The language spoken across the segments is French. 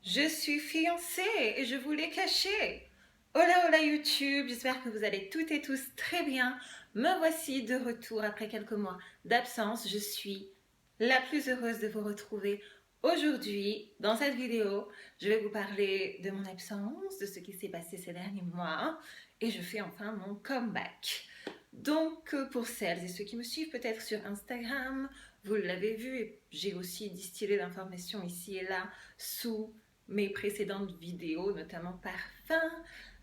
Je suis fiancée et je vous l'ai caché. Hola hola YouTube, j'espère que vous allez toutes et tous très bien. Me voici de retour après quelques mois d'absence. Je suis la plus heureuse de vous retrouver aujourd'hui. Dans cette vidéo, je vais vous parler de mon absence, de ce qui s'est passé ces derniers mois et je fais enfin mon comeback. Donc pour celles et ceux qui me suivent peut-être sur Instagram, vous l'avez vu, j'ai aussi distillé l'information ici et là sous mes précédentes vidéos, notamment parfum,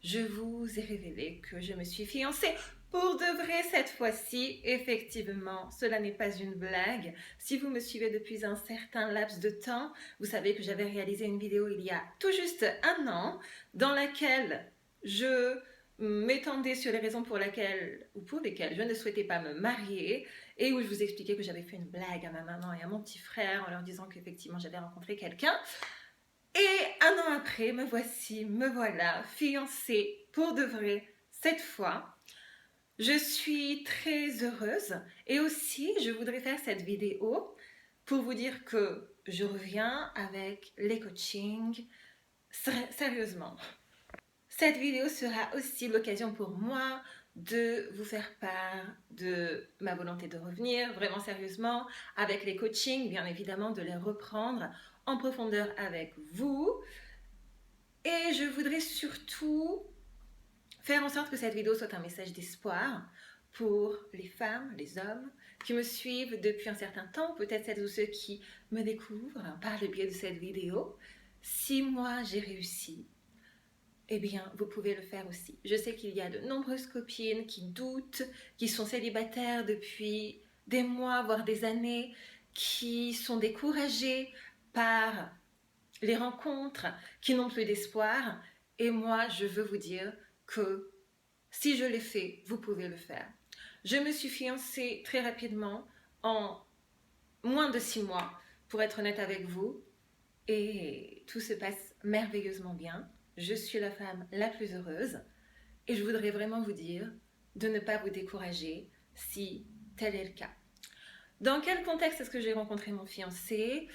je vous ai révélé que je me suis fiancée pour de vrai cette fois-ci. Effectivement, cela n'est pas une blague. Si vous me suivez depuis un certain laps de temps, vous savez que j'avais réalisé une vidéo il y a tout juste un an dans laquelle je m'étendais sur les raisons pour lesquelles je ne souhaitais pas me marier et où je vous expliquais que j'avais fait une blague à ma maman et à mon petit frère en leur disant qu'effectivement j'avais rencontré quelqu'un. Et un an après, me voilà, fiancée pour de vrai cette fois. Je suis très heureuse et aussi je voudrais faire cette vidéo pour vous dire que je reviens avec les coachings sérieusement. Cette vidéo sera aussi l'occasion pour moi de vous faire part de ma volonté de revenir vraiment sérieusement avec les coachings, bien évidemment de les reprendre en profondeur avec vous. Et je voudrais surtout faire en sorte que cette vidéo soit un message d'espoir pour les femmes, les hommes qui me suivent depuis un certain temps, peut-être celles ou ceux qui me découvrent par le biais de cette vidéo. Si moi j'ai réussi, eh bien, vous pouvez le faire aussi. Je sais qu'il y a de nombreuses copines qui doutent, qui sont célibataires depuis des mois, voire des années, qui sont découragées par les rencontres, qui n'ont plus d'espoir. Et moi, je veux vous dire que si je l'ai fait, vous pouvez le faire. Je me suis fiancée très rapidement, en moins de 6 mois, pour être honnête avec vous. Et tout se passe merveilleusement bien. Je suis la femme la plus heureuse. Et je voudrais vraiment vous dire de ne pas vous décourager si tel est le cas. Dans quel contexte est-ce que j'ai rencontré mon fiancé ?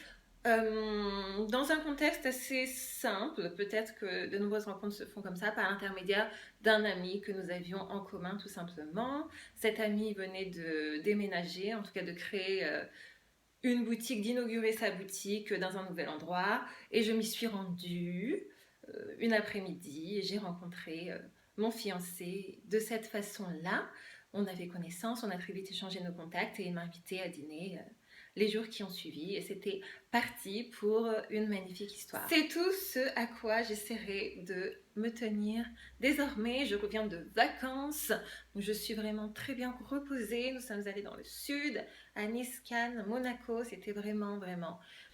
Dans un contexte assez simple, peut-être que de nombreuses rencontres se font comme ça, par l'intermédiaire d'un ami que nous avions en commun tout simplement. Cet ami venait de déménager, en tout cas de créer une boutique, d'inaugurer sa boutique dans un nouvel endroit. Et je m'y suis rendue une après-midi et j'ai rencontré mon fiancé de cette façon-là. On avait connaissance, on a très vite échangé nos contacts et il m'a invité à dîner les jours qui ont suivi et c'était parti pour une magnifique histoire. C'est tout ce à quoi j'essaierai de me tenir désormais. Je reviens de vacances, donc je suis vraiment très bien reposée. Nous sommes allés dans le sud, à Nice, Cannes, Monaco. C'était vraiment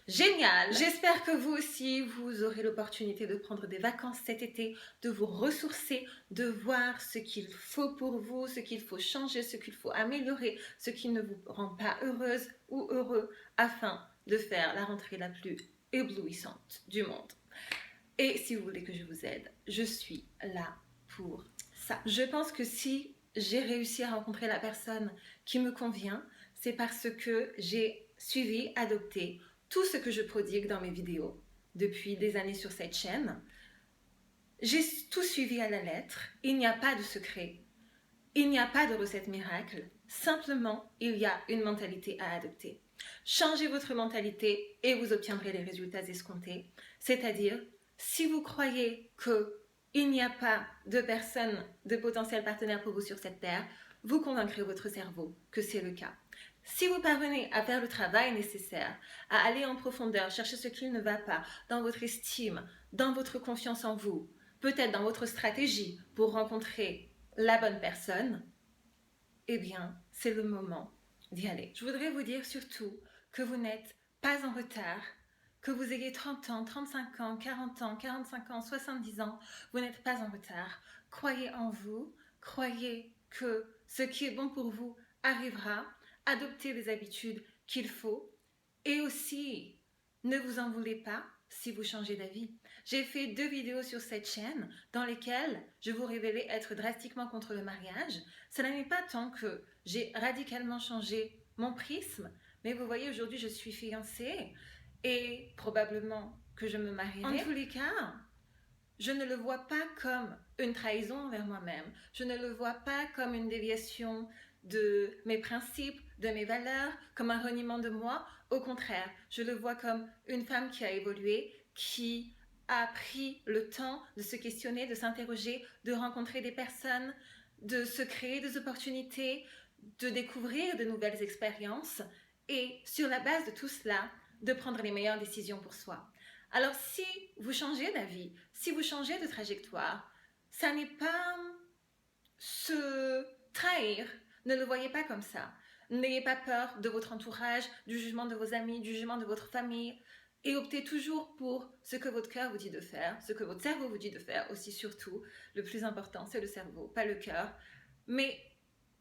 génial. J'espère que vous aussi, vous aurez l'opportunité de prendre des vacances cet été, de vous ressourcer, de voir ce qu'il faut pour vous, ce qu'il faut changer, ce qu'il faut améliorer, ce qui ne vous rend pas heureuse ou heureux, afin de faire la rentrée la plus éblouissante du monde. Et si vous voulez que je vous aide, je suis là pour ça. Je pense que si j'ai réussi à rencontrer la personne qui me convient, c'est parce que j'ai suivi, adopté tout ce que je prodigue dans mes vidéos depuis des années sur cette chaîne. J'ai tout suivi à la lettre. Il n'y a pas de secret. Il n'y a pas de recette miracle. Simplement, il y a une mentalité à adopter. Changez votre mentalité et vous obtiendrez les résultats escomptés. C'est-à-dire, si vous croyez qu'il n'y a pas de personne, de potentiel partenaire pour vous sur cette terre, vous convaincrez votre cerveau que c'est le cas. Si vous parvenez à faire le travail nécessaire, à aller en profondeur, chercher ce qui ne va pas dans votre estime, dans votre confiance en vous, peut-être dans votre stratégie pour rencontrer la bonne personne, eh bien, c'est le moment d'y aller. Je voudrais vous dire surtout que vous n'êtes pas en retard, que vous ayez 30 ans, 35 ans, 40 ans, 45 ans, 70 ans, vous n'êtes pas en retard. Croyez en vous, croyez que ce qui est bon pour vous arrivera, adoptez les habitudes qu'il faut et aussi ne vous en voulez pas si vous changez d'avis. J'ai fait 2 vidéos sur cette chaîne dans lesquelles je vous révélais être drastiquement contre le mariage. Cela n'est pas tant que j'ai radicalement changé mon prisme, mais vous voyez, aujourd'hui je suis fiancée et probablement que je me marierai. En tous les cas, je ne le vois pas comme une trahison envers moi-même. Je ne le vois pas comme une déviation de mes principes, de mes valeurs, comme un reniement de moi. Au contraire, je le vois comme une femme qui a évolué, qui a pris le temps de se questionner, de s'interroger, de rencontrer des personnes, de se créer des opportunités, de découvrir de nouvelles expériences et sur la base de tout cela, de prendre les meilleures décisions pour soi. Alors si vous changez d'avis, si vous changez de trajectoire, ça n'est pas se trahir, ne le voyez pas comme ça. N'ayez pas peur de votre entourage, du jugement de vos amis, du jugement de votre famille et optez toujours pour ce que votre cœur vous dit de faire, ce que votre cerveau vous dit de faire aussi surtout. Le plus important, c'est le cerveau, pas le cœur. Mais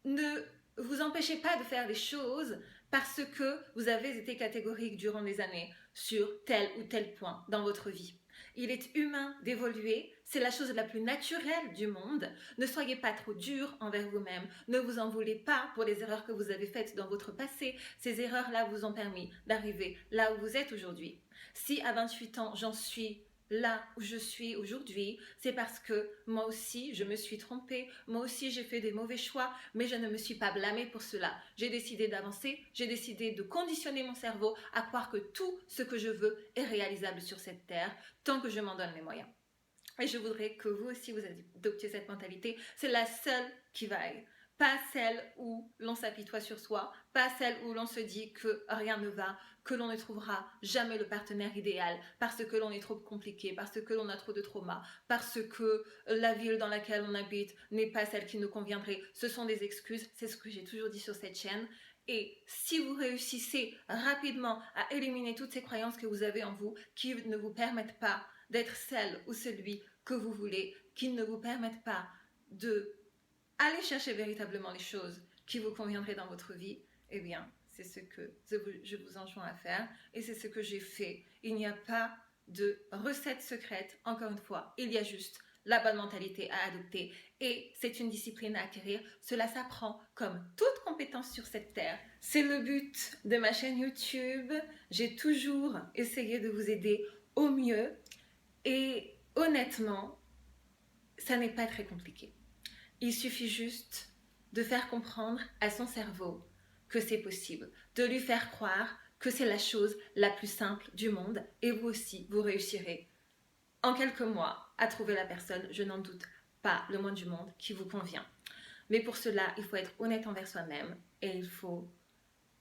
ne vous empêchez pas de faire des choses parce que vous avez été catégorique durant des années sur tel ou tel point dans votre vie. Il est humain d'évoluer, c'est la chose la plus naturelle du monde. Ne soyez pas trop dur envers vous-même, ne vous en voulez pas pour les erreurs que vous avez faites dans votre passé. Ces erreurs-là vous ont permis d'arriver là où vous êtes aujourd'hui. Si à 28 ans, j'en suis là où je suis aujourd'hui, c'est parce que moi aussi je me suis trompée, moi aussi j'ai fait des mauvais choix, mais je ne me suis pas blâmée pour cela. J'ai décidé d'avancer, j'ai décidé de conditionner mon cerveau à croire que tout ce que je veux est réalisable sur cette terre, tant que je m'en donne les moyens. Et je voudrais que vous aussi vous adoptiez cette mentalité, c'est la seule qui vaille. Pas celle où l'on s'apitoie sur soi, pas celle où l'on se dit que rien ne va, que l'on ne trouvera jamais le partenaire idéal, parce que l'on est trop compliqué, parce que l'on a trop de traumas, parce que la ville dans laquelle on habite n'est pas celle qui nous conviendrait. Ce sont des excuses, c'est ce que j'ai toujours dit sur cette chaîne. Et si vous réussissez rapidement à éliminer toutes ces croyances que vous avez en vous, qui ne vous permettent pas d'être celle ou celui que vous voulez, qui ne vous permettent pas de aller chercher véritablement les choses qui vous conviendraient dans votre vie, eh bien, c'est ce que je vous enjoins à faire et c'est ce que j'ai fait. Il n'y a pas de recette secrète, encore une fois, il y a juste la bonne mentalité à adopter et c'est une discipline à acquérir. Cela s'apprend comme toute compétence sur cette terre. C'est le but de ma chaîne YouTube. J'ai toujours essayé de vous aider au mieux et honnêtement, ça n'est pas très compliqué. Il suffit juste de faire comprendre à son cerveau que c'est possible, de lui faire croire que c'est la chose la plus simple du monde et vous aussi, vous réussirez en quelques mois à trouver la personne, je n'en doute pas le moins du monde, qui vous convient. Mais pour cela, il faut être honnête envers soi-même et il faut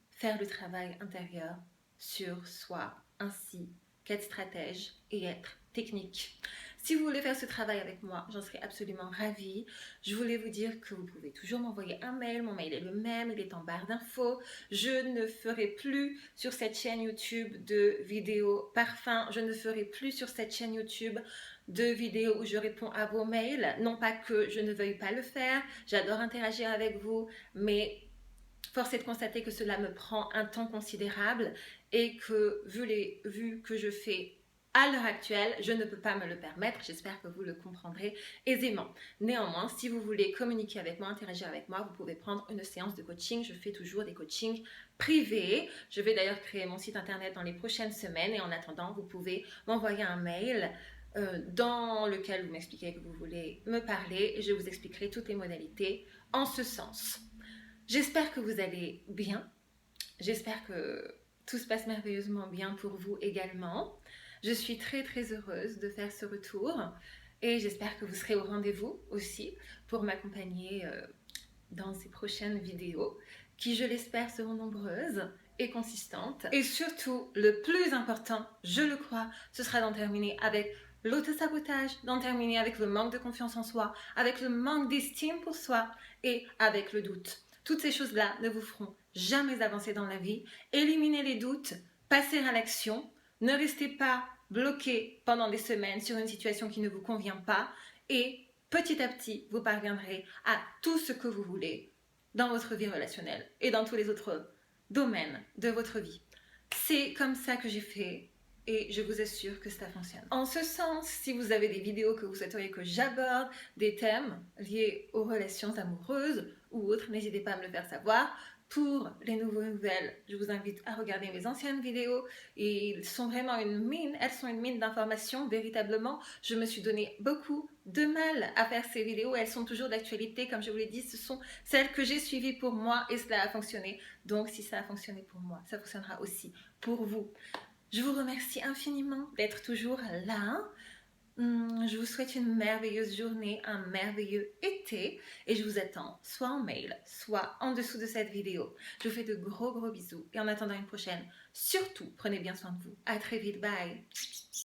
faire le travail intérieur sur soi ainsi qu'être stratège et être technique. Si vous voulez faire ce travail avec moi, j'en serais absolument ravie. Je voulais vous dire que vous pouvez toujours m'envoyer un mail. Mon mail est le même, il est en barre d'infos. Je ne ferai plus sur cette chaîne YouTube de vidéos parfums. Je ne ferai plus sur cette chaîne YouTube de vidéos où je réponds à vos mails. Non pas que je ne veuille pas le faire. J'adore interagir avec vous, mais force est de constater que cela me prend un temps considérable et que vu que je fais à l'heure actuelle, je ne peux pas me le permettre. J'espère que vous le comprendrez aisément. Néanmoins, si vous voulez communiquer avec moi, interagir avec moi, vous pouvez prendre une séance de coaching. Je fais toujours des coachings privés. Je vais d'ailleurs créer mon site internet dans les prochaines semaines et en attendant, vous pouvez m'envoyer un mail dans lequel vous m'expliquez que vous voulez me parler et je vous expliquerai toutes les modalités en ce sens. J'espère que vous allez bien. J'espère que tout se passe merveilleusement bien pour vous également. Je suis très très heureuse de faire ce retour et j'espère que vous serez au rendez-vous aussi pour m'accompagner dans ces prochaines vidéos qui, je l'espère, seront nombreuses et consistantes. Et surtout, le plus important, je le crois, ce sera d'en terminer avec l'auto-sabotage, d'en terminer avec le manque de confiance en soi, avec le manque d'estime pour soi et avec le doute. Toutes ces choses-là ne vous feront jamais avancer dans la vie. Éliminez les doutes, passez à l'action. Ne restez pas bloqué pendant des semaines sur une situation qui ne vous convient pas et petit à petit, vous parviendrez à tout ce que vous voulez dans votre vie relationnelle et dans tous les autres domaines de votre vie. C'est comme ça que j'ai fait et je vous assure que ça fonctionne. En ce sens, si vous avez des vidéos que vous souhaiteriez que j'aborde, des thèmes liés aux relations amoureuses ou autres, n'hésitez pas à me le faire savoir. Pour les nouvelles, je vous invite à regarder mes anciennes vidéos. Elles sont vraiment une mine, elles sont une mine d'informations, véritablement. Je me suis donné beaucoup de mal à faire ces vidéos. Elles sont toujours d'actualité, comme je vous l'ai dit. Ce sont celles que j'ai suivies pour moi et cela a fonctionné. Donc, si ça a fonctionné pour moi, ça fonctionnera aussi pour vous. Je vous remercie infiniment d'être toujours là. Je vous souhaite une merveilleuse journée, un merveilleux été et je vous attends soit en mail, soit en dessous de cette vidéo. Je vous fais de gros bisous et en attendant une prochaine, surtout prenez bien soin de vous. À très vite, bye!